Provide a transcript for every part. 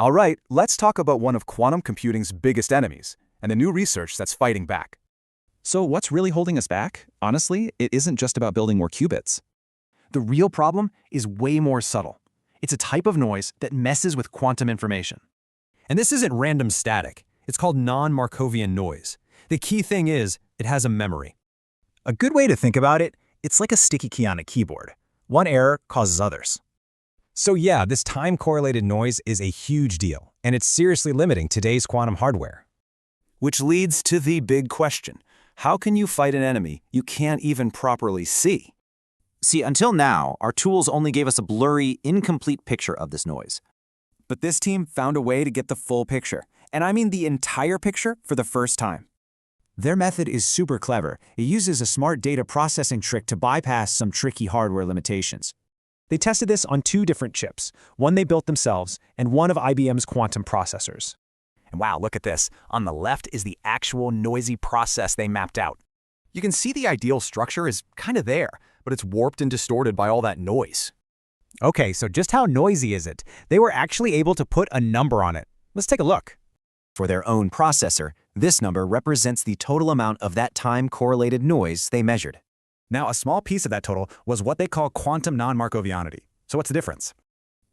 All right, let's talk about one of quantum computing's biggest enemies, and the new research that's fighting back. So what's really holding us back? Honestly, it isn't just about building more qubits. The real problem is way more subtle. It's a type of noise that messes with quantum information. And this isn't random static. It's called non-Markovian noise. The key thing is, it has a memory. A good way to think about it, it's like a sticky key on a keyboard. One error causes others. So yeah, this time-correlated noise is a huge deal, and it's seriously limiting today's quantum hardware. Which leads to the big question. How can you fight an enemy you can't even properly see? See, until now, our tools only gave us a blurry, incomplete picture of this noise. But this team found a way to get the full picture, and I mean the entire picture for the first time. Their method is super clever. It uses a smart data processing trick to bypass some tricky hardware limitations. They tested this on 2 different chips, one they built themselves and one of IBM's quantum processors. And wow, look at this. On the left is the actual noisy process they mapped out. You can see the ideal structure is kind of there, but it's warped and distorted by all that noise. Okay, so just how noisy is it? They were actually able to put a number on it. Let's take a look. For their own processor, this number represents the total amount of that time-correlated noise they measured. Now, a small piece of that total was what they call quantum non-Markovianity. So what's the difference?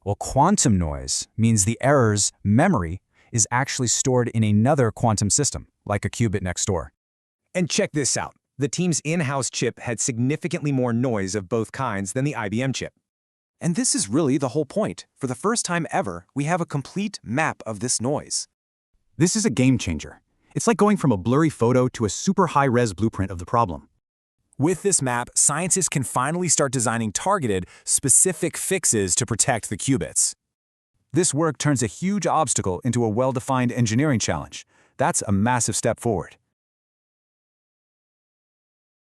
Well, quantum noise means the error's memory is actually stored in another quantum system, like a qubit next door. And check this out. The team's in-house chip had significantly more noise of both kinds than the IBM chip. And this is really the whole point. For the first time ever, we have a complete map of this noise. This is a game changer. It's like going from a blurry photo to a super high-res blueprint of the problem. With this map, scientists can finally start designing targeted, specific fixes to protect the qubits. This work turns a huge obstacle into a well-defined engineering challenge. That's a massive step forward.